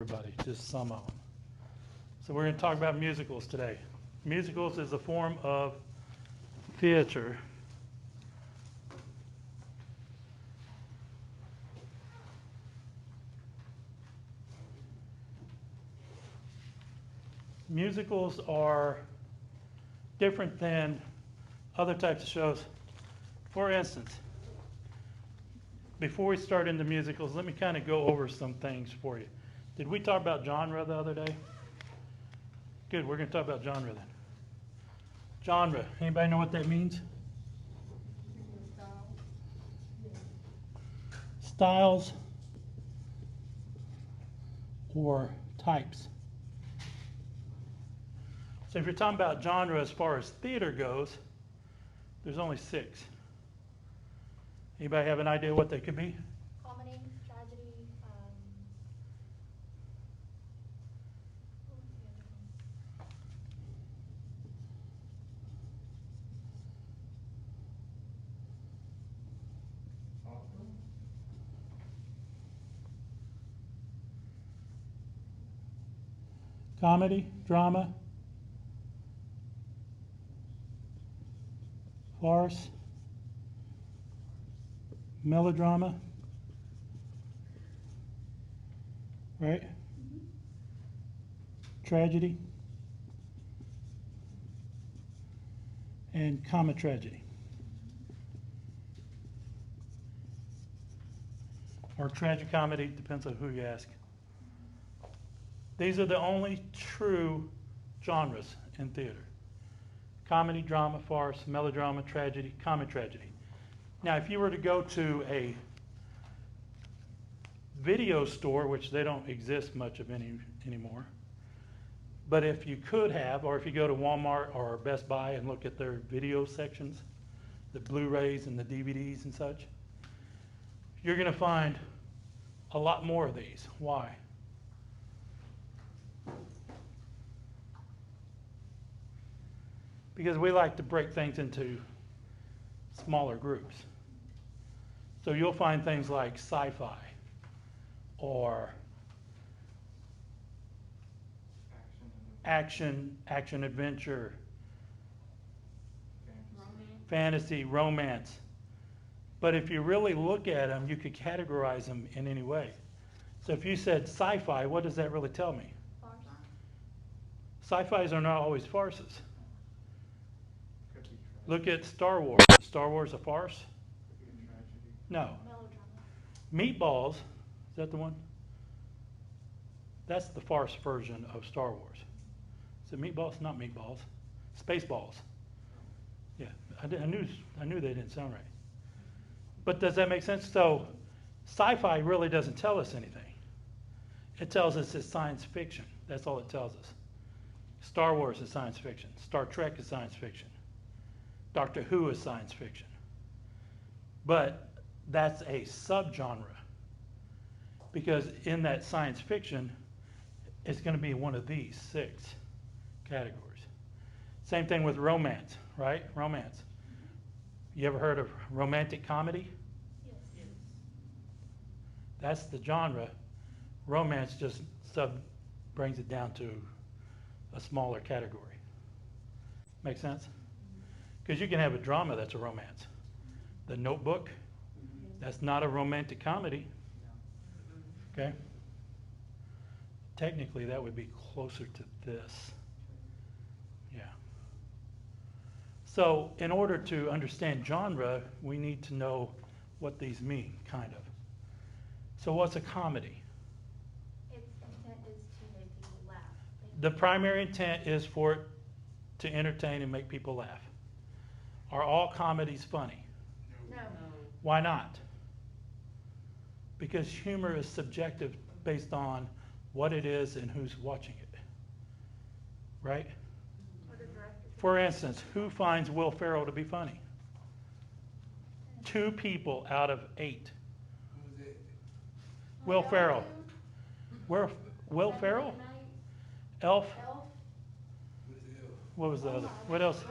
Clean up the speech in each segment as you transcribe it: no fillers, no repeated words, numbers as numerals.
everybody, just some of them. So we're going to talk about musicals today. Musicals is a form of theater musicals are different than other types of shows. For instance, before we start into musicals, let me kind of go over some things for you. Did we talk about genre the other day? Good, we're going to talk about genre then. Genre, anybody know what that means? Styles or types. So if you're talking about genre as far as theater goes, there's only 6. Anybody have an idea what they could be? Comedy, tragedy, what was the other one? Comedy, drama, farce, melodrama, right? Tragedy, and comic tragedy. Or tragic comedy, depends on who you ask. These are the only true genres in theater. Comedy, drama, farce, melodrama, tragedy, comic tragedy. Now, if you were to go to a video store, which they don't exist much of anymore, but if you could have, or if you go to Walmart or Best Buy and look at their video sections, the Blu-rays and the DVDs and such, you're going to find a lot more of these. Why? Because we like to break things into smaller groups. So you'll find things like sci-fi or action adventure, fantasy, romance. But if you really look at them, you could categorize them in any way. So if you said sci-fi, what does that really tell me? Farce. Sci-fis are not always farces. Look at Star Wars. Is Star Wars a farce? No. Melodrama. Meatballs, is that the one? That's the farce version of Star Wars. Is it Meatballs? Not Meatballs. Spaceballs. Yeah, I knew they didn't sound right. But does that make sense? So sci-fi really doesn't tell us anything. It tells us it's science fiction. That's all it tells us. Star Wars is science fiction. Star Trek is science fiction. Doctor Who is science fiction. But that's a subgenre. Because in that science fiction, it's going to be one of these 6 categories. Same thing with romance, right? Romance. You ever heard of romantic comedy? Yes. That's the genre. Romance just brings it down to a smaller category. Make sense? Because you can have a drama that's a romance. The Notebook, that's not a romantic comedy. Okay? Technically, that would be closer to this. Yeah. So, in order to understand genre, we need to know what these mean, kind of. So, what's a comedy? Its intent is to make people laugh. The primary intent is for it to entertain and make people laugh. Are all comedies funny? No. Why not? Because humor is subjective based on what it is and who's watching it. Right? Or the director. For instance, who finds Will Ferrell to be funny? 2 people out of 8. Will Ferrell. Where? Will Ferrell? Elf? What was the other? What else?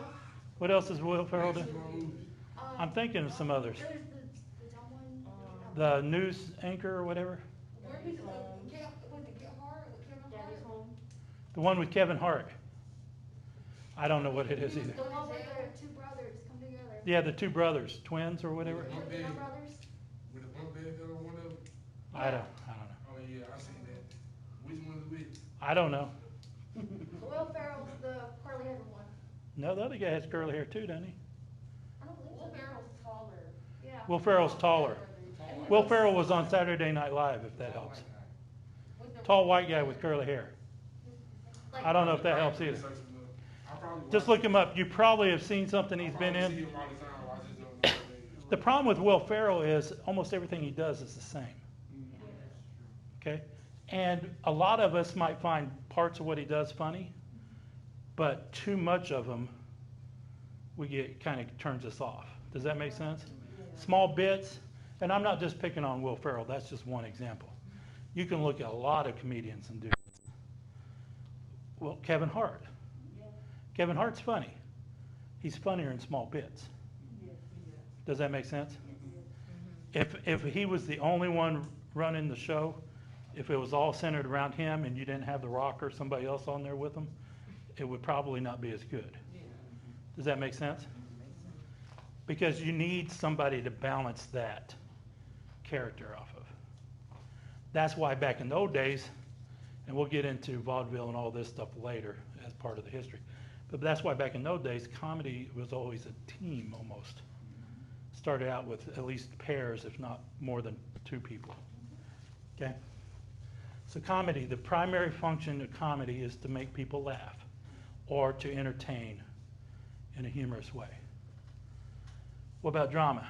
What else is Will Ferrell doing? I'm thinking of some others. There's the dumb one. The news anchor or whatever. Where he's with the Get Hard The one with Kevin Hart. I don't know what it is either. The one where the two brothers come together. Yeah, the two brothers, twins or whatever. The Young brothers. With the bunk bed on one of them? I don't know. Oh, yeah, I seen that. Which one's which? I don't know. Will Ferrell's the curly haired one. No, the other guy has curly hair too, doesn't he? I don't believe so. Will Ferrell's taller. Yeah. Will Ferrell's taller. Will Ferrell was on Saturday Night Live, if that helps. Tall white guy with curly hair. Like- I don't know if that helps either. I probably Just look him up. You probably have seen something he's been see in. him all the time, I just don't know his name. The problem with Will Ferrell is almost everything he does is the same. Okay? And a lot of us might find parts of what he does funny, but too much of them kind of turns us off. Does that make sense? Small bits, and I'm not just picking on Will Ferrell, that's just one example. You can look at a lot of comedians and do this. Well, Kevin Hart. Kevin Hart's funny. He's funnier in small bits. Does that make sense? If he was the only one running the show, if it was all centered around him and you didn't have The Rock or somebody else on there with him, it would probably not be as good. Does that make sense? Because you need somebody to balance that character off of. That's why back in the old days, and we'll get into vaudeville and all this stuff later as part of the history, but that's why back in those days, comedy was always a team almost. Started out with at least pairs, if not more than two people. Okay? So comedy, the primary function of comedy is to make people laugh or to entertain in a humorous way. What about drama?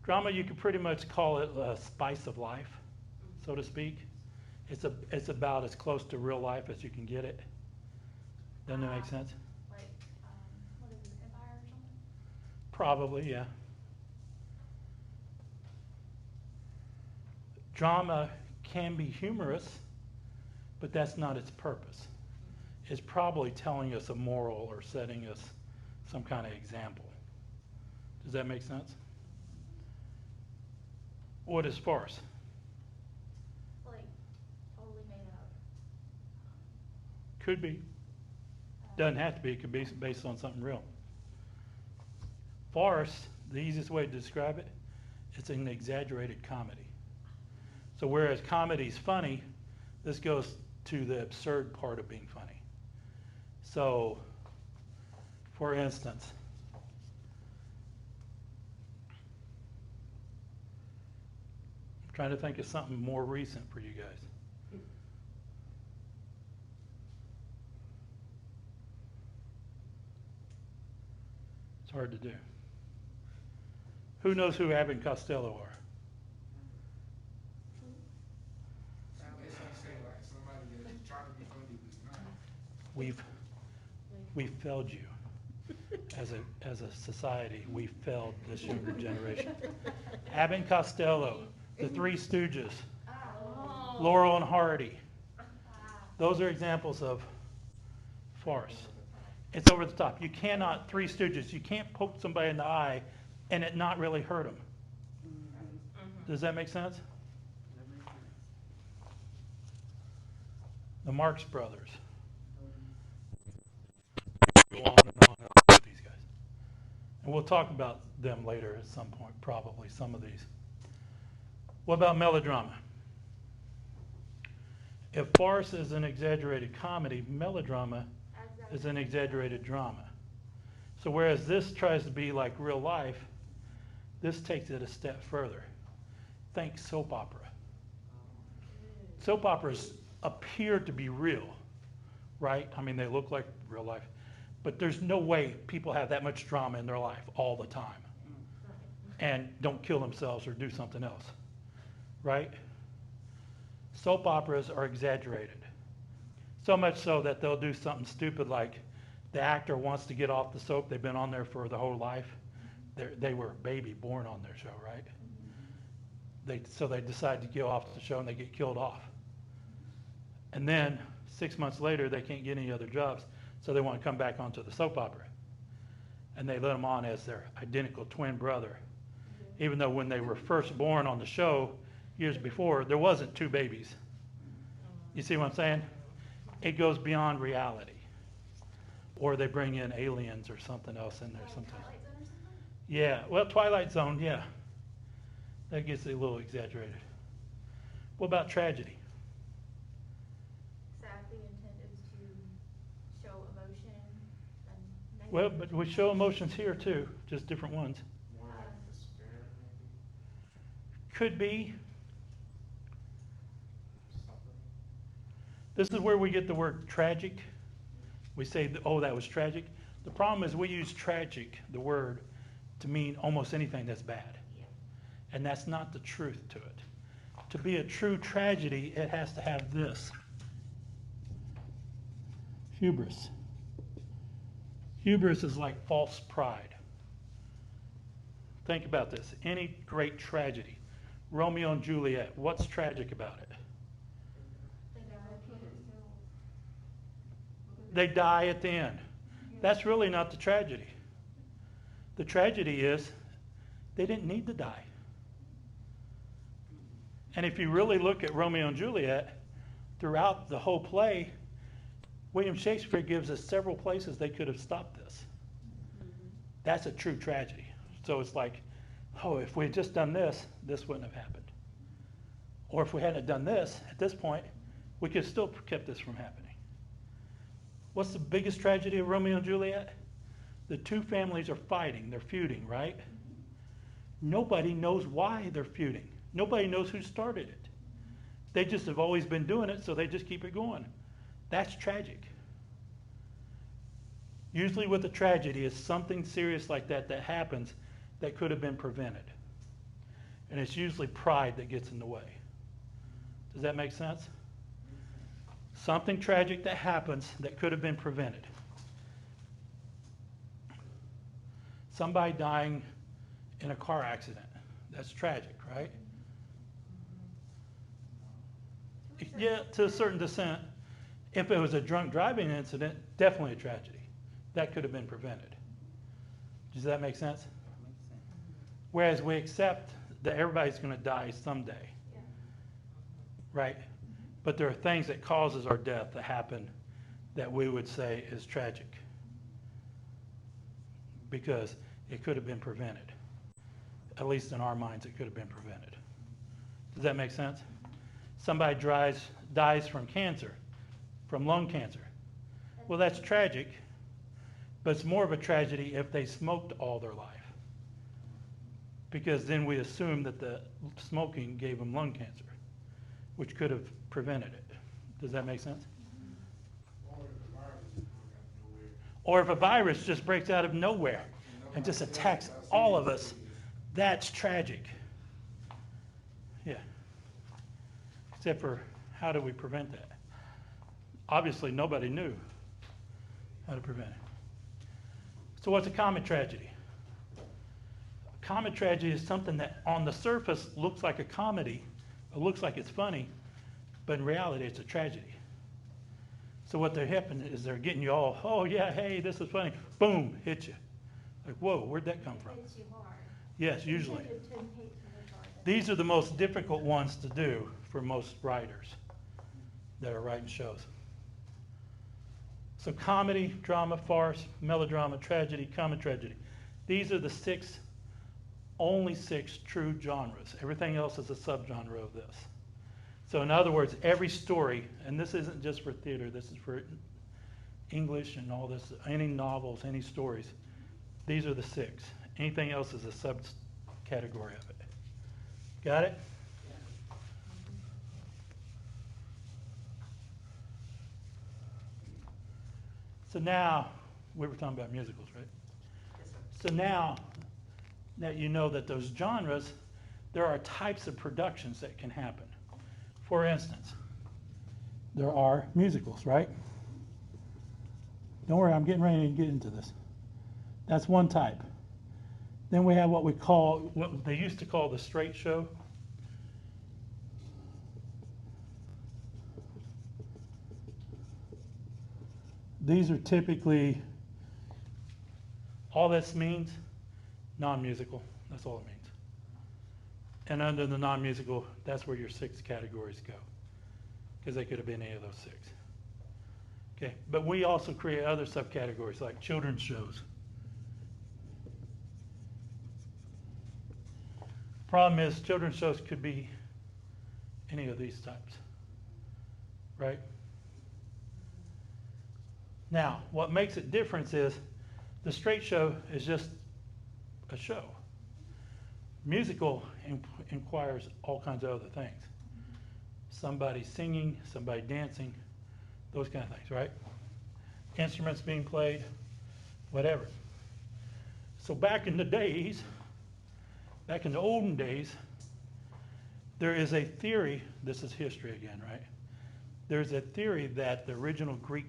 Drama, you could pretty much call it a spice of life, so to speak. It's about as close to real life as you can get it. Doesn't that make sense? Like, what is it, Empire or something? Probably, yeah. Drama can be humorous, but that's not its purpose. It's probably telling us a moral or setting us some kind of example. Does that make sense? What is farce? Like, totally made up. Could be. Doesn't have to be. It could be based on something real. Farce, the easiest way to describe it, it's an exaggerated comedy. So whereas comedy's funny, this goes to the absurd part of being funny. So, for instance, I'm trying to think of something more recent for you guys. It's hard to do. Who knows who Abbott and Costello are? It's like somebody that's trying to be funny, but not. We've failed you. As a society, we failed this younger generation. Abbott and Costello, the Three Stooges, Laurel and Hardy. Those are examples of farce. It's over the top. You cannot, Three Stooges, you can't poke somebody in the eye and it not really hurt them. Does that make sense? The Marx Brothers. Go on and on with these guys. And we'll talk about them later at some point, probably, some of these. What about melodrama? If farce is an exaggerated comedy, melodrama is an exaggerated drama. So whereas this tries to be like real life, this takes it a step further. Think soap opera. Soap operas appear to be real, right? I mean, they look like real life. But there's no way people have that much drama in their life all the time and don't kill themselves or do something else, right? Soap operas are exaggerated. So much so that they'll do something stupid like the actor wants to get off the soap. They've been on there for the whole life. They were a baby born on their show, right? So they decide to go off the show and they get killed off. And then 6 months later, they can't get any other jobs. So they want to come back onto the soap opera. And they let them on as their identical twin brother. Even though when they were first born on the show, years before, there wasn't two babies. You see what I'm saying? It goes beyond reality. Or they bring in aliens or something else in there Like sometimes. Twilight Zone or something? Yeah, well, Twilight Zone, yeah. That gets a little exaggerated. What about tragedy? Exactly, intent is to show emotion and Well, negative. but we show emotions here too, just different ones. More like despair, maybe? Could be. Something? This is where we get the word tragic. We say, oh, that was tragic. The problem is we use tragic, the word, to mean almost anything that's bad. And that's not the truth to it. To be a true tragedy, it has to have this. Hubris. Hubris is like false pride. Think about this. Any great tragedy, Romeo and Juliet, what's tragic about it? They die at the end. That's really not the tragedy. The tragedy is they didn't need to die. And if you really look at Romeo and Juliet, throughout the whole play, William Shakespeare gives us several places they could have stopped this. That's a true tragedy. So it's like, oh, if we had just done this, this wouldn't have happened. Or if we hadn't done this, at this point, we could have still kept this from happening. What's the biggest tragedy of Romeo and Juliet? The two families are fighting, they're feuding, right? Nobody knows why they're feuding. Nobody knows who started it. They just have always been doing it, so they just keep it going. That's tragic. Usually with a tragedy is something serious like that that happens that could have been prevented. And it's usually pride that gets in the way. Does that make sense? Something tragic that happens that could have been prevented. Somebody dying in a car accident. That's tragic, right? Yeah, to a certain extent. If it was a drunk driving incident, definitely a tragedy. That could have been prevented. Does that make sense? Whereas we accept that everybody's going to die someday. Yeah. Right? But there are things that causes our death that happen that we would say is tragic. Because it could have been prevented. At least in our minds, it could have been prevented. Does that make sense? Somebody dies from cancer, from lung cancer. Well, that's tragic, but it's more of a tragedy if they smoked all their life. Because then we assume that the smoking gave them lung cancer, which could have prevented it. Does that make sense? Or if a virus just breaks out of nowhere and just attacks all of us, that's tragic. Yeah. Except for how do we prevent that? Obviously, nobody knew how to prevent it. So what's a common tragedy? A common tragedy is something that on the surface looks like a comedy, it looks like it's funny, but in reality it's a tragedy. So what they're happening is they're getting you all, oh yeah, hey, this is funny. Boom, hit you. Like, whoa, where'd that come from? Hits you hard. Yes, usually. It hits you hard. These are the most difficult ones to do for most writers that are writing shows. So comedy, drama, farce, melodrama, tragedy, common tragedy. These are the only six true genres. Everything else is a subgenre of this. So in other words, every story, and this isn't just for theater, this is for English and all this, any novels, any stories, these are the six. Anything else is a subcategory of it. Got it? So now, we were talking about musicals, right? So now that you know that those genres, there are types of productions that can happen. For instance, there are musicals, right? Don't worry, I'm getting ready to get into this. That's one type. Then we have what they used to call the straight show. These are typically, all this means, non-musical. That's all it means. And under the non-musical, that's where your 6 categories go, because they could have been any of those 6. Okay, but we also create other subcategories like children's shows. Problem is, children's shows could be any of these types, right? Now, what makes it different is the straight show is just a show. Musical inquires all kinds of other things. Somebody singing, somebody dancing, those kind of things, right? Instruments being played, whatever. So back in the days, back in the olden days, there is a theory, this is history again, right? There's a theory that the original Greek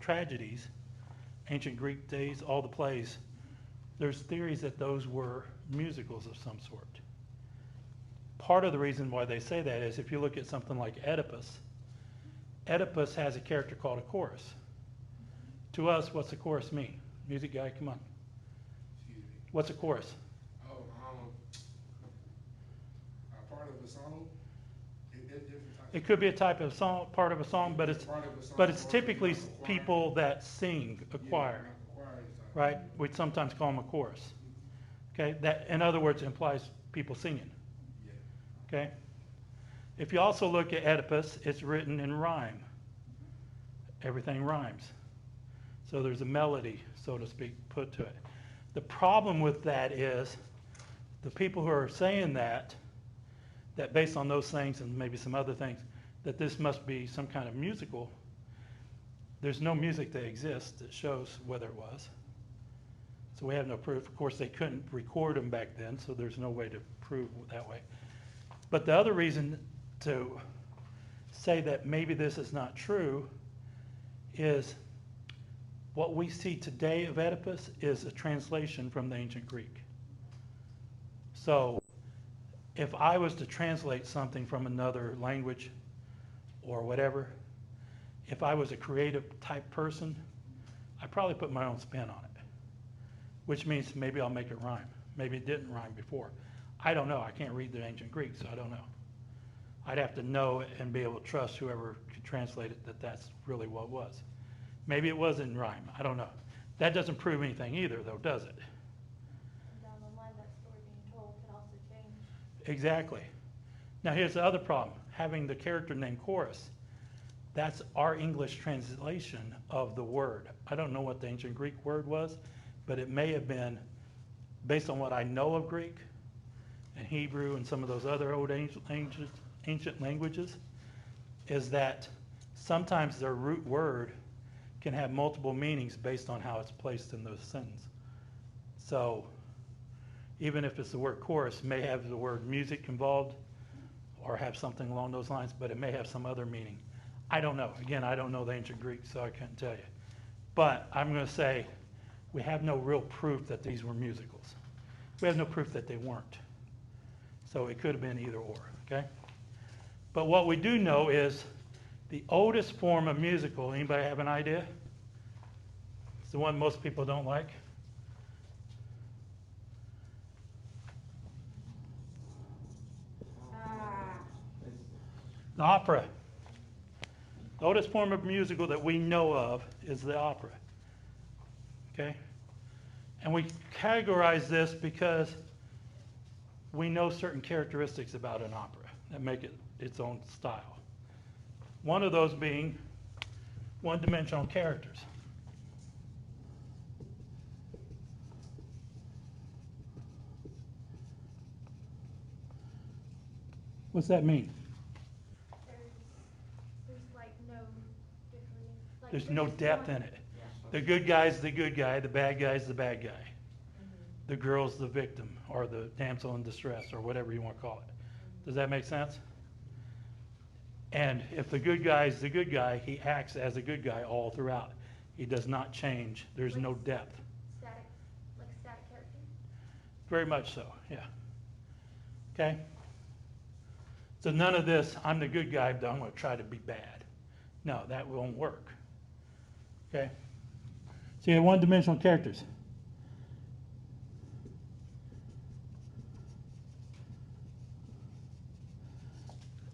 tragedies, ancient Greek days, all the plays, there's theories that those were musicals of some sort. Part of the reason why they say that is if you look at something like Oedipus, Oedipus has a character called a chorus. To us, what's a chorus mean? Music guy, come on. Excuse me. What's a chorus? Oh, a part of a song. Different types. It could be a type of song, part of a song, but it's Part of a song, but it's or typically like a choir. people that sing a Yeah, choir, like a choir is like- right? We sometimes call them a chorus. Okay, that in other words implies people singing. Yeah. Okay? If you also look at Oedipus, it's written in rhyme. Everything rhymes. So there's a melody, so to speak, put to it. The problem with that is the people who are saying that based on those things and maybe some other things, that this must be some kind of musical, there's no music that exists that shows whether it was. So we have no proof. Of course, they couldn't record them back then, so there's no way to prove that way. But the other reason to say that maybe this is not true is what we see today of Oedipus is a translation from the ancient Greek. So if I was to translate something from another language or whatever, if I was a creative type person, I'd probably put my own spin on it, which means maybe I'll make it rhyme. Maybe it didn't rhyme before. I don't know. I can't read the ancient Greek, so I don't know. I'd have to know and be able to trust whoever could translate it that that's really what it was. Maybe it was in rhyme. I don't know. That doesn't prove anything either, though, does it? And down the line, that story being told could also change. Exactly. Now, here's the other problem. Having the character named Chorus, that's our English translation of the word. I don't know what the ancient Greek word was, but it may have been, based on what I know of Greek and Hebrew and some of those other old ancient languages, is that sometimes their root word can have multiple meanings based on how it's placed in those sentences. So even if it's the word chorus, it may have the word music involved or have something along those lines, but it may have some other meaning. I don't know. Again, I don't know the ancient Greek, so I can't tell you. But I'm going to say we have no real proof that these were musicals. We have no proof that they weren't. So it could have been either or, okay? But what we do know is the oldest form of musical, anybody have an idea? It's the one most people don't like. The opera. The oldest form of musical that we know of is the opera. Okay? And we categorize this because we know certain characteristics about an opera that make it its own style. One of those being one-dimensional characters. What's that mean? There's like no degree. Like, There's we're no just depth going- in it. The good guy's the good guy, the bad guy's the bad guy. Mhm. The girl's the victim, or the damsel in distress, or whatever you want to call it. Does that make sense? And if the good guy's the good guy, he acts as a good guy all throughout. He does not change. There's no depth. Static, like static character. Very much so, yeah. Okay? So none of this, I'm the good guy, but I'm going to try to be bad. No, that won't work. Okay? So you have one-dimensional characters.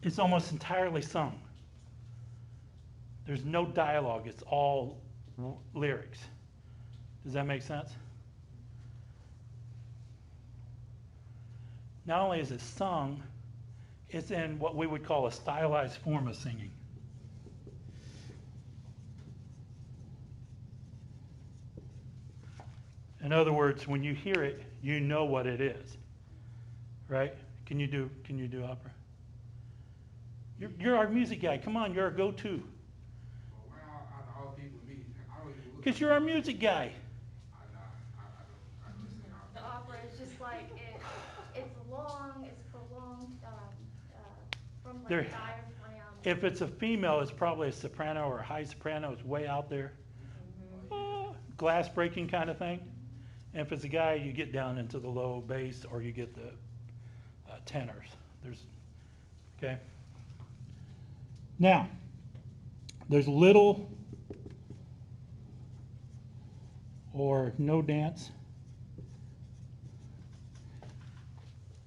it's almost entirely sung. There's no dialogue, it's all lyrics. Does that make sense? Not only is it sung, it's in what we would call a stylized form of singing. In other words, when you hear it, you know what it is, right? Can you do opera? You're our music guy. Come on, you're our go-to. Well, why are all people me? I don't even look. Because you're our music guy. I don't. I just say The opera is just like, it's long, it's prolonged, from like There- diaphragm. If it's a female, it's probably a soprano or a high soprano. It's way out there. Glass breaking kind of thing. And if it's a guy, you get down into the low bass or you get the tenors. Okay. Now, there's little or no dance.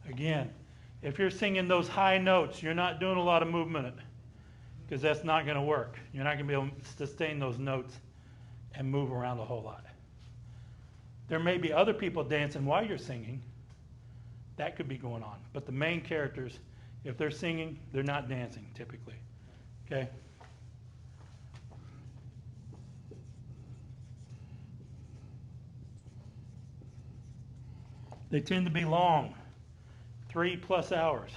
Again, if you're singing those high notes, you're not doing a lot of movement because that's not going to work. You're not going to be able to sustain those notes and move around a whole lot. There may be other people dancing while you're singing. That could be going on. But the main characters, if they're singing, they're not dancing typically. Okay? They tend to be long, 3+ hours.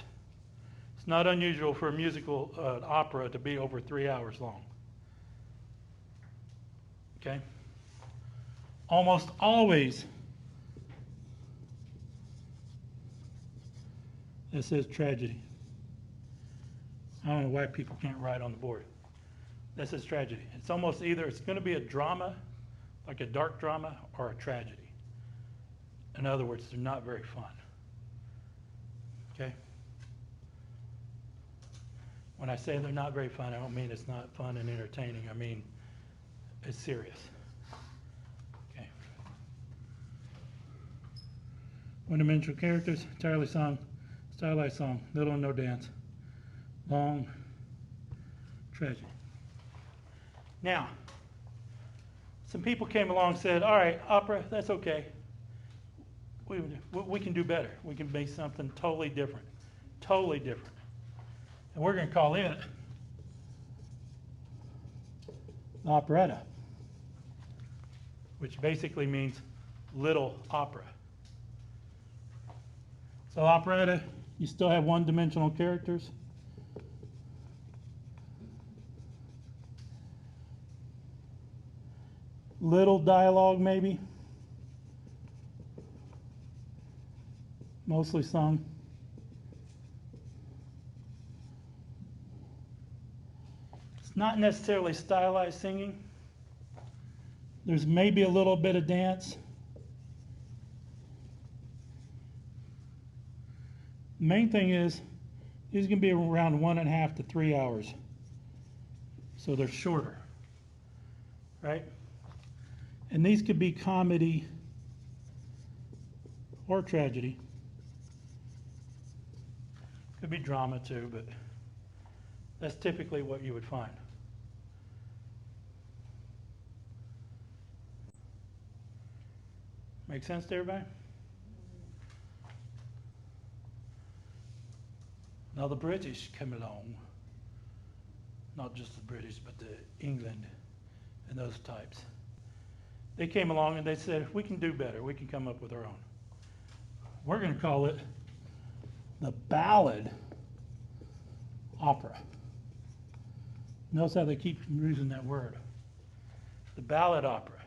It's not unusual for a musical opera to be over 3 hours long. Okay? Almost always, it says tragedy. I don't know why people can't write on the board. That says tragedy. It's almost either it's going to be a drama, like a dark drama, or a tragedy. In other words, they're not very fun. Okay? When I say they're not very fun, I don't mean it's not fun and entertaining. I mean it's serious. Okay. One-dimensional characters, entirely sung, stylized song, little or no dance, long, tragedy. Now, some people came along and said, all right, opera, that's okay. We can do better. We can make something totally different. Totally different. And we're going to call it operetta, which basically means little opera. So operetta, you still have one-dimensional characters. Little dialogue maybe. Mostly sung. It's not necessarily stylized singing. There's maybe a little bit of dance. The main thing is, these are going to be around 1.5 to 3 hours. So they're shorter, right? And these could be comedy or tragedy. Could be drama too, but that's typically what you would find. Make sense to everybody? Now the British come along, not just the British, but the England and those types. They came along and they said, we can do better. We can come up with our own. We're going to call it the ballad opera. Notice how they keep using that word. The ballad opera.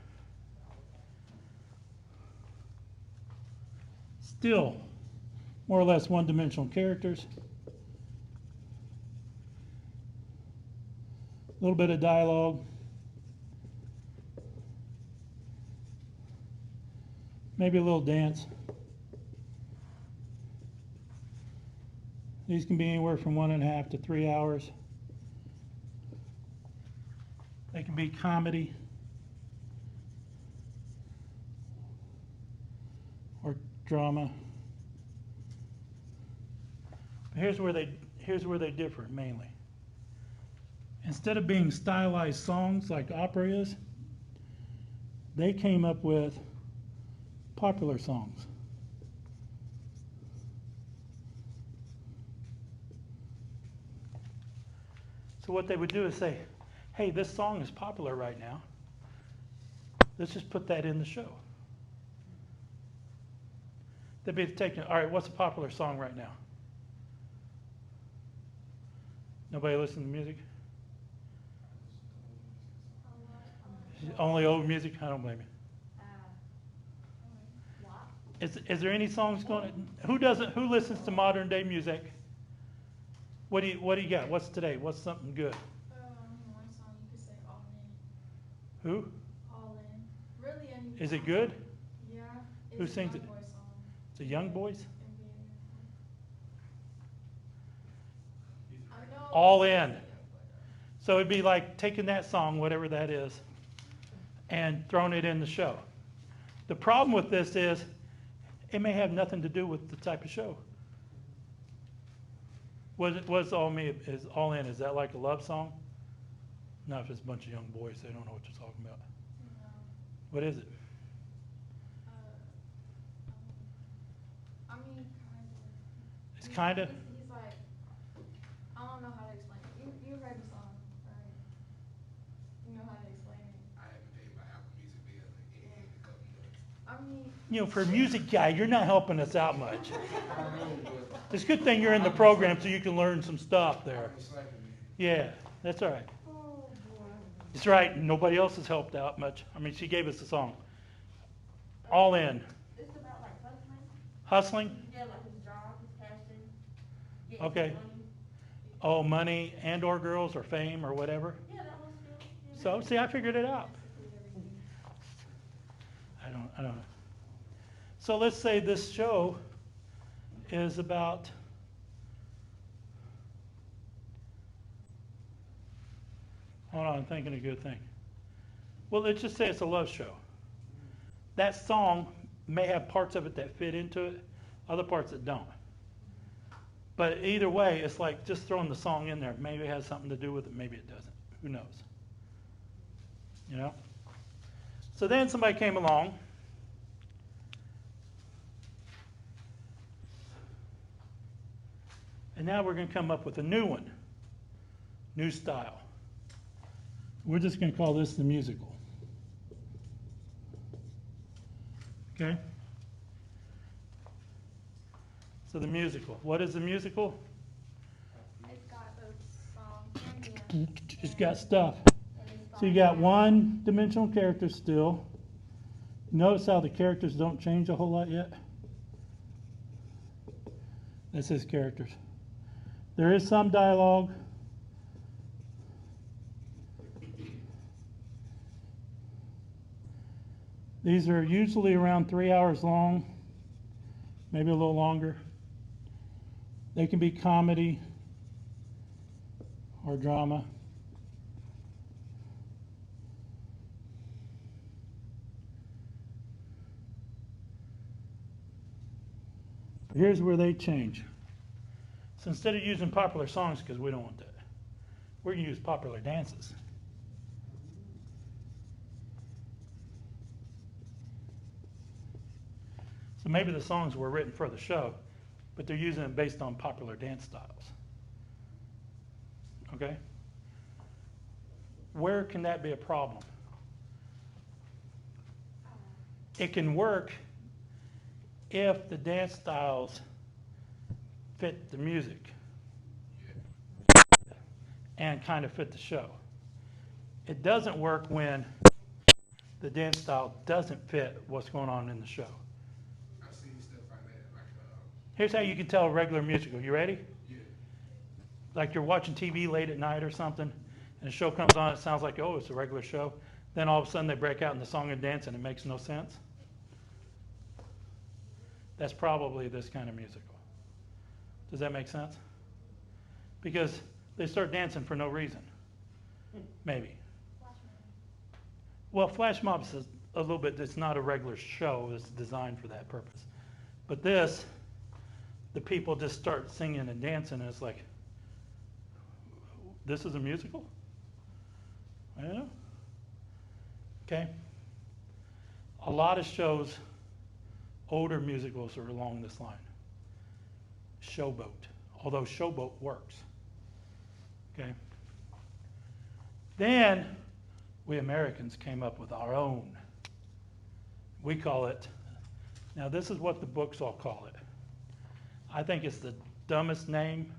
Still, more or less one-dimensional characters. A little bit of dialogue. Maybe a little dance. These can be anywhere from 1.5 to 3 hours. They can be comedy or drama. But here's where they differ mainly. Instead of being stylized songs like opera is, they came up with popular songs. So what they would do is say, hey, this song is popular right now. Let's just put that in the show. They'd be taking, all right, what's a popular song right now? Nobody listen to music? Only old music? I don't blame you. Is there any songs going? Who listens to modern day music? What do you got? What's today? What's something good? One song you could say All In. Who? All In. Really any. Is it good? Yeah. Who It's a sings Young it? Boy song. It's a Young Boys? I know. All In. So it'd be like taking that song, whatever that is, and throwing it in the show. The problem with this is it may have nothing to do with the type of show. What's All In? Is that like a love song? No, if it's a bunch of young boys, they don't know what you're talking about. No. What is it? I mean, kind of. It's kind of. He's like, I don't know how to explain it. You heard the song, right? You know how to explain it. I haven't paid my Apple Music bill in a couple months. I mean, You know, for a music guy, you're not helping us out much. I know, but It's a good thing you're in the program so you can learn some stuff there. I'm slacking, man. Yeah, that's all right. oh boy. It's right. Nobody else has helped out much. I mean, she gave us the song. All In. It's about like hustling. Hustling? Yeah, like his job, his passion. Getting Okay. money. Oh, money and or girls or fame or whatever. Yeah, that was still. Yeah, So, see, I figured it out. I don't know. So let's say this show is about hold on, I'm thinking a good thing. Well, let's just say it's a love show. That song may have parts of it that fit into it, other parts that don't. But either way, it's like just throwing the song in there. Maybe it has something to do with it, maybe it doesn't. Who knows? You know? So then somebody came along. And now we're going to come up with a new one. New style. We're just going to call this the musical. Okay? So the musical. What is the musical? It's got both songs and dance. It's got stuff. And it's So you got one-dimensional characters still. Notice how the characters don't change a whole lot yet? This is characters. There is some dialogue. These are usually around 3 hours long, maybe a little longer. They can be comedy or drama. Here's where they change. So instead of using popular songs, because we don't want that, we're going to use popular dances. So maybe the songs were written for the show, but they're using them based on popular dance styles. Okay? Where can that be a problem? It can work if the dance styles fit the music and kind of fit the show. It doesn't work when the dance style doesn't fit what's going on in the show. I've seen stuff like that, like, Here's how you can tell a regular musical. You ready? yeah. Like you're watching TV late at night or something, and a show comes on, it sounds like, oh, it's a regular show. Then all of a sudden they break out in the song and dance and it makes no sense. That's probably this kind of musical. Does that make sense? Because they start dancing for no reason. Maybe. Well, Flash Mob's is a little bit, it's not a regular show, it's designed for that purpose. But this, the people just start singing and dancing, and it's like, this is a musical? Yeah. Okay. A lot of shows, older musicals are along this line. Showboat, although Showboat works. Okay. Then we Americans came up with our own. We call it, now this is what the books all call it. I think it's the dumbest name,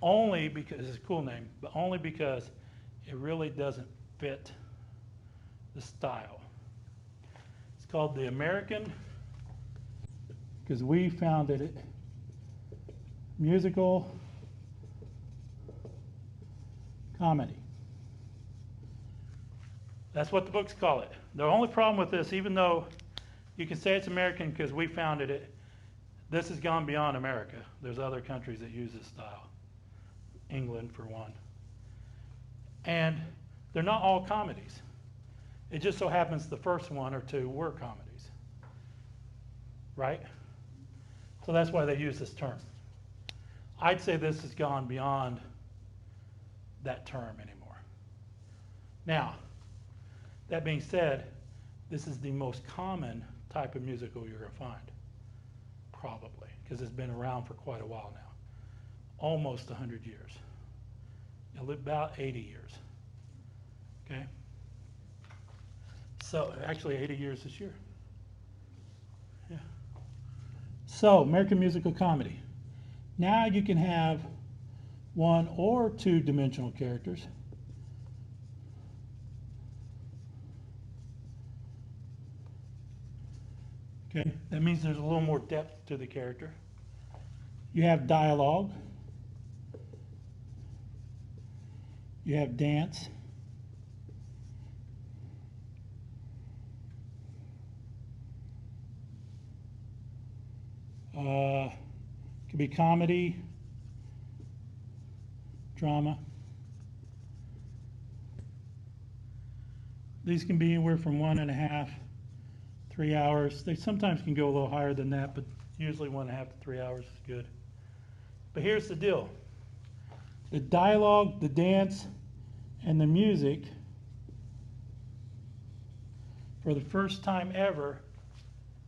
only because it's a cool name, but only because it really doesn't fit the style. It's called the American, because we founded it, musical comedy. That's what the books call it. The only problem with this, even though you can say it's American because we founded it, this has gone beyond America. There's other countries that use this style. England, for one. And they're not all comedies. It just so happens the first one or two were comedies. Right? So that's why they use this term. I'd say this has gone beyond that term anymore. Now, that being said, this is the most common type of musical you're going to find, probably, because it's been around for quite a while now. Almost 100 years. About 80 years. Okay? So, actually 80 years this year. Yeah. So, American musical comedy. Now you can have one or two dimensional characters. Okay, that means there's a little more depth to the character. You have dialogue. You have dance. Could be comedy, drama. These can be anywhere from 1.5, 3 hours. They sometimes can go a little higher than that, but usually 1.5 to 3 hours is good. But here's the deal. The dialogue, the dance, and the music, for the first time ever,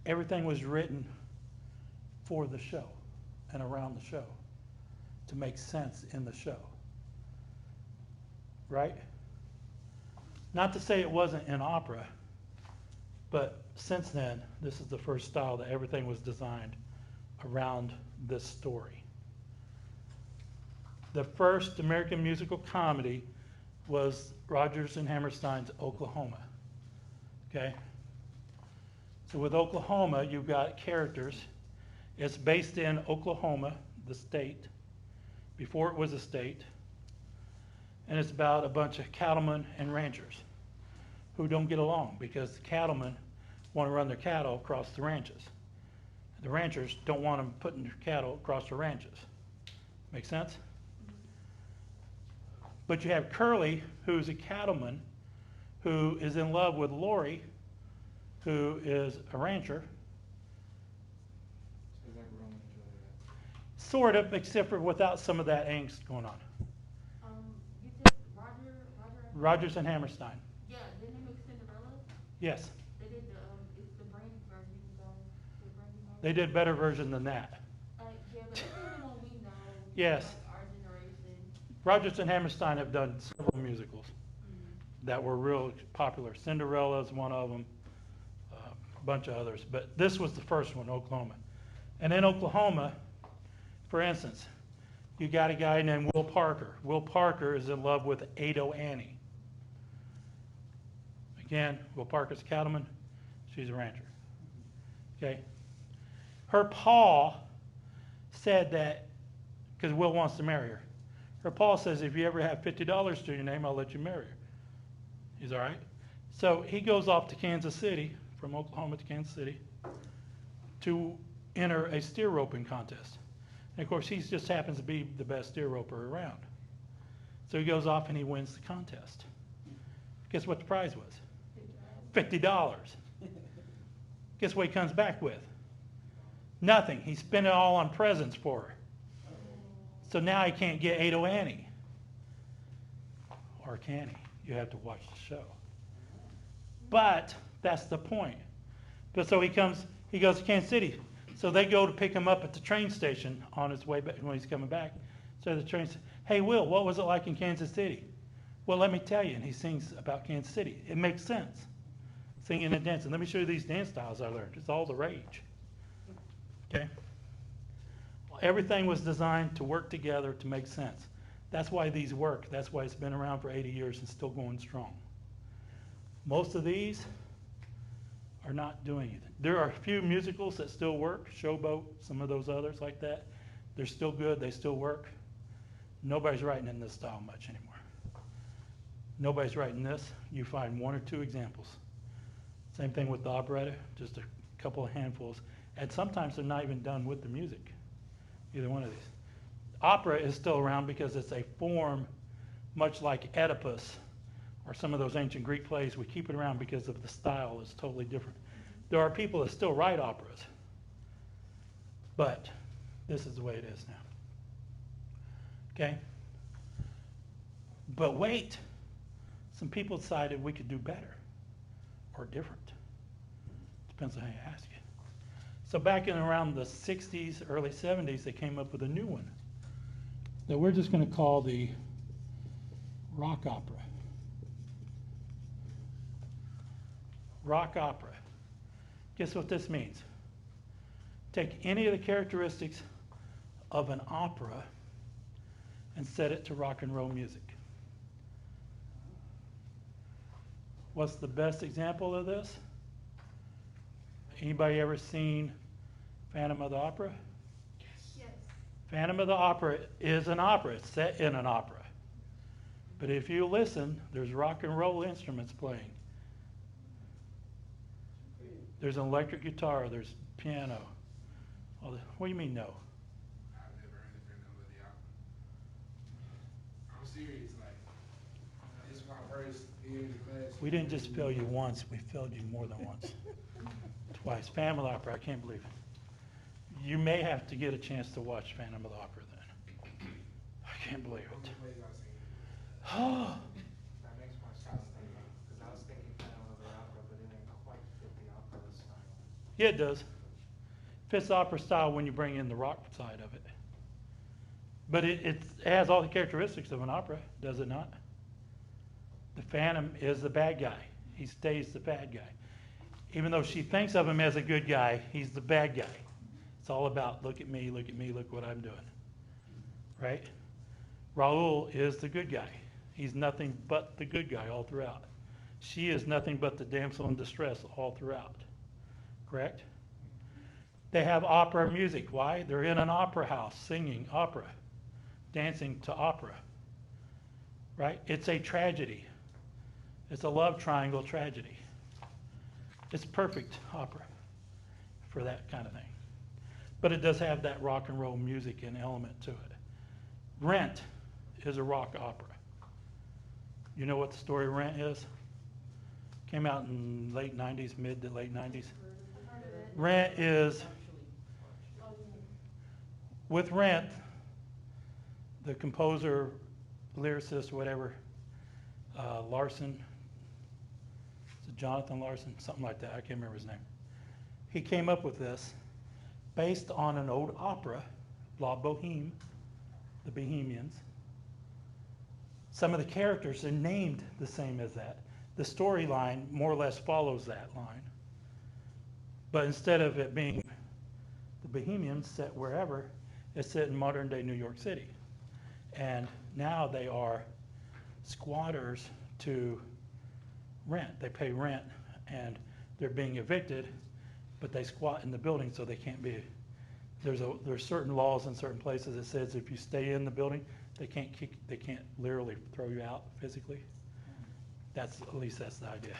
everything was written for the show and around the show to make sense in the show. Right? Not to say it wasn't in opera, but since then, this is the first style that everything was designed around this story. The first American musical comedy was Rodgers and Hammerstein's Oklahoma. Okay? So with Oklahoma, you've got characters. It's based in Oklahoma, the state, before it was a state. And it's about a bunch of cattlemen and ranchers who don't get along because the cattlemen want to run their cattle across the ranches. The ranchers don't want them putting their cattle across the ranches. Make sense? But you have Curly, who's a cattleman, who is in love with Lori, who is a rancher. It's like Romeo and Juliet. Sort of, except for without some of that angst going on. You said Rodgers and Hammerstein. Yeah, didn't they make Cinderella? Yes, They did it's the Brandy version, the Brandy version. they did a better version than that. Yeah, but this is the one we know. Yes. Like our generation. Rodgers and Hammerstein have done several musicals that were real popular. Cinderella's one of them, a bunch of others. But this was the first one, Oklahoma. And in Oklahoma, for instance, you got a guy named Will Parker. Will Parker is in love with Ado Annie. Again, Will Parker's a cattleman. She's a rancher. Okay? Her pa said that, because Will wants to marry her, her pa says, if you ever have $50 to your name, I'll let you marry her. He's all right. So he goes off to Kansas City, from Oklahoma to Kansas City, to enter a steer roping contest. And of course, he just happens to be the best steer roper around. So he goes off and he wins the contest. Guess what the prize was? $50. Guess what he comes back with? Nothing. He spent it all on presents for her. So now he can't get Ado Annie. or can he? You have to watch the show. But that's the point. But so he goes to Kansas City. So they go to pick him up at the train station on his way back when he's coming back. So the train says, "Hey, Will, what was it like in Kansas City?" "Well, let me tell you." And he sings about Kansas City. It makes sense. Singing and dancing. Let me show you these dance styles I learned. It's all the rage. Okay? Everything was designed to work together to make sense. That's why these work. That's why it's been around for 80 years and still going strong. Most of these are not doing anything. There are a few musicals that still work, Showboat, some of those others like that. They're still good, they still work. Nobody's writing in this style much anymore. Nobody's writing this. You find one or two examples. Same thing with the operetta, just a couple of handfuls. And sometimes they're not even done with the music, either one of these. Opera is still around because it's a form much like Oedipus or some of those ancient Greek plays. We keep it around because of the style is totally different. There are people that still write operas, but this is the way it is now. Okay? But wait, some people decided we could do better or different. Depends on how you ask it. So back in around the 60s, early 70s, they came up with a new one that we're just going to call the rock opera. Rock opera. Guess what this means? Take any of the characteristics of an opera and set it to rock and roll music. What's the best example of this? Anybody ever seen Phantom of the Opera? Yes. Phantom of the Opera is an opera. It's set in an opera. But if you listen, there's rock and roll instruments playing. There's an electric guitar, there's piano. What do you mean no? I've never heard of Phantom of the Opera. I'm serious, like, this is my first year in class. We didn't just fail you once, we failed you more than once. Twice. Phantom of the Opera, I can't believe it. You may have to get a chance to watch Phantom of the Opera then. I can't believe How it. many plays I've seen? Oh, That makes my shots think, because I was thinking Phantom of the Opera, but it didn't quite fit the opera style. yeah, it does. Fits the opera style when you bring in the rock side of it. But it has all the characteristics of an opera, does it not? The Phantom is the bad guy. He stays the bad guy. Even though she thinks of him as a good guy, he's the bad guy. It's all about, look at me, look what I'm doing. Right? Raoul is the good guy. He's nothing but the good guy all throughout. She is nothing but the damsel in distress all throughout. Correct? They have opera music. Why? They're in an opera house singing opera, dancing to opera. Right? It's a tragedy. It's a love triangle tragedy. It's perfect opera for that kind of thing. But it does have that rock and roll music and element to it. Rent is a rock opera. You know what the story of Rent is? Came out in late 90s, mid to late 90s. Rent is, with Rent, the composer, lyricist, whatever, Larson, is it Jonathan Larson? Something like that, I can't remember his name. He came up with this based on an old opera, La Boheme, the Bohemians. Some of the characters are named the same as that. The storyline more or less follows that line. But instead of it being the Bohemians set wherever, it's set in modern day New York City. And now they are squatters to rent. They pay rent and they're being evicted, but they squat in the building so they can't be. There's certain laws in certain places that says if you stay in the building, they can't literally throw you out physically. At least that's the idea.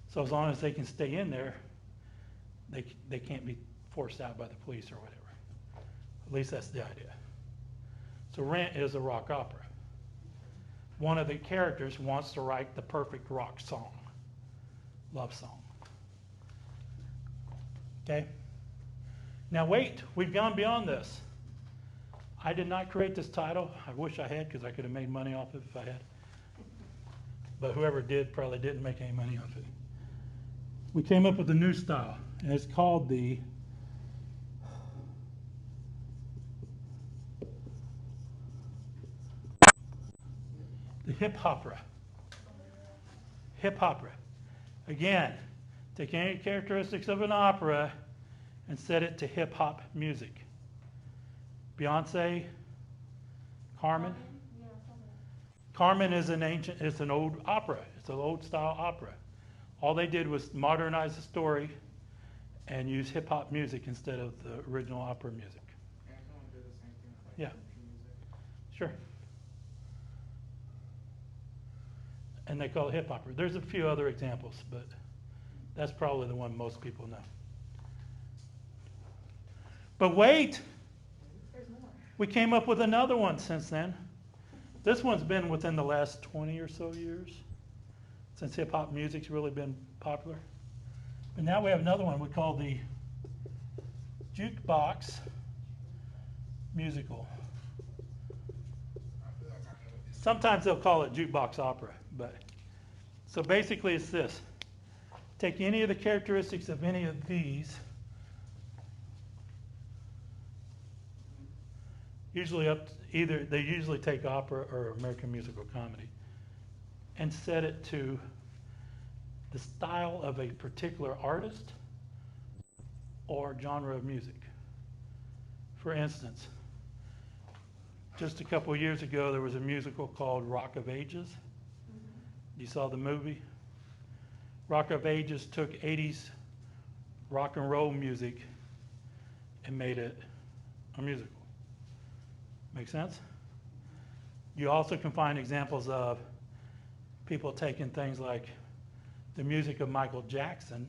So as long as they can stay in there, they can't be forced out by the police or whatever. At least that's the idea. So Rent is a rock opera. One of the characters wants to write the perfect rock song, love song. Okay? Now wait, we've gone beyond this. I did not create this title. I wish I had, because I could have made money off it if I had. but whoever did probably didn't make any money off it. We came up with a new style, and it's called the hip opera. Hip opera. Again, take any characteristics of an opera and set it to hip hop music. Beyonce, Carmen. Yeah, something. Carmen is it's an old opera. It's an old style opera. All they did was modernize the story and use hip hop music instead of the original opera music. Antoine did the same thing with like Yeah. country music. Sure. And they call it hip opera. There's a few other examples, but that's probably the one most people know. But wait, There's more. we came up with another one since then. This one's been within the last 20 or so years, since hip hop music's really been popular. But now we have another one we call the jukebox musical. I feel like I know what this. Sometimes they'll call it jukebox opera, but so basically it's this. Take any of the characteristics of any of these, usually they usually take opera or American musical comedy, and set it to the style of a particular artist or genre of music. For instance, just a couple of years ago, there was a musical called Rock of Ages. You saw the movie? Rock of Ages took 80s rock and roll music and made it a musical. Make sense? You also can find examples of people taking things like the music of Michael Jackson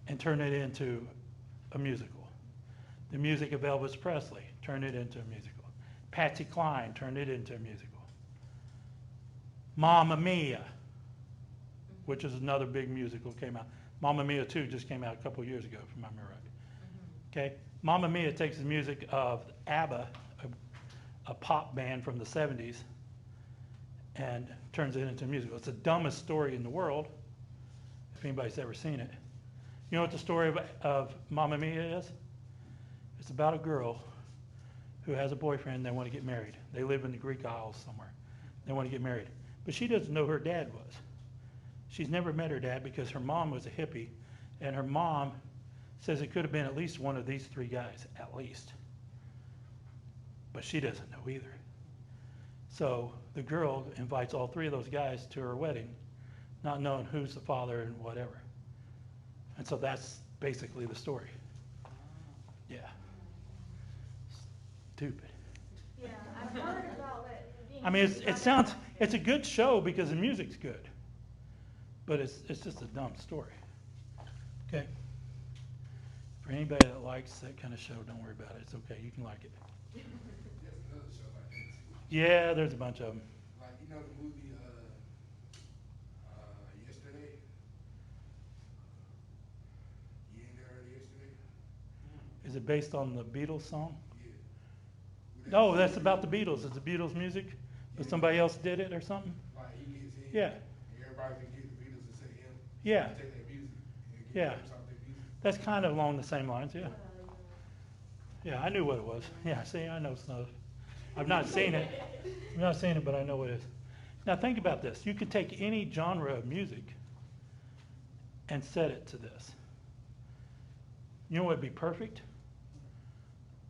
and turn it into a musical. The music of Elvis Presley, turn it into a musical. Patsy Cline, turn it into a musical. Mamma Mia, which is another big musical, came out. Mamma Mia 2 just came out a couple years ago, if I remember right. Okay, Mamma Mia takes the music of ABBA, a pop band from the 70s, and turns it into a musical. It's the dumbest story in the world, if anybody's ever seen it. You know what the story of Mamma Mia is? It's about a girl who has a boyfriend. They want to get married. They live in the Greek Isles somewhere. They want to get married. But she doesn't know who her dad was. She's never met her dad because her mom was a hippie, and her mom says it could have been at least one of these three guys, at least. But she doesn't know either. So the girl invites all three of those guys to her wedding, not knowing who's the father and whatever. And so that's basically the story. Yeah. Stupid. Yeah, I've heard about it being. I mean, it's a good show because the music's good, but it's just a dumb story. Okay. For anybody that likes that kind of show, don't worry about it. It's okay. You can like it. There's another show like that too. Yeah, there's a bunch of them. Like, you know the movie, Yesterday? You ain't never heard of Yesterday? Is it based on the Beatles song? Yeah. No, that's about the Beatles. It's the Beatles music, but somebody else did it or something? Like, he gets in. Yeah. And everybody can get the Beatles to say him. Yeah. Take their music. And Yeah. Them something music. That's kind of along the same lines, yeah. Yeah, I knew what it was. Yeah, see, I know stuff. I've not seen it. I've not seen it, but I know what it is. Now think about this. You could take any genre of music and set it to this. You know what would be perfect?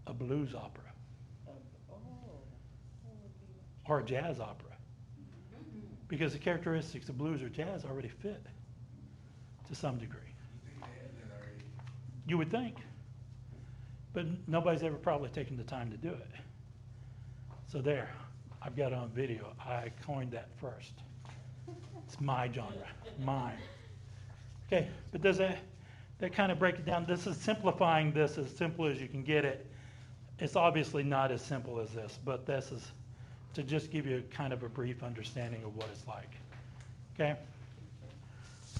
A blues opera. Or a jazz opera. Because the characteristics of blues or jazz already fit to some degree. You think they had that already? You would think. But nobody's ever probably taken the time to do it. So there, I've got it on video. I coined that first. It's my genre, mine. Okay, but does that kind of break it down? This is simplifying this as simple as you can get it. It's obviously not as simple as this, but this is to just give you kind of a brief understanding of what it's like. Okay?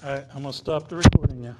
All right, I'm going to stop the recording now.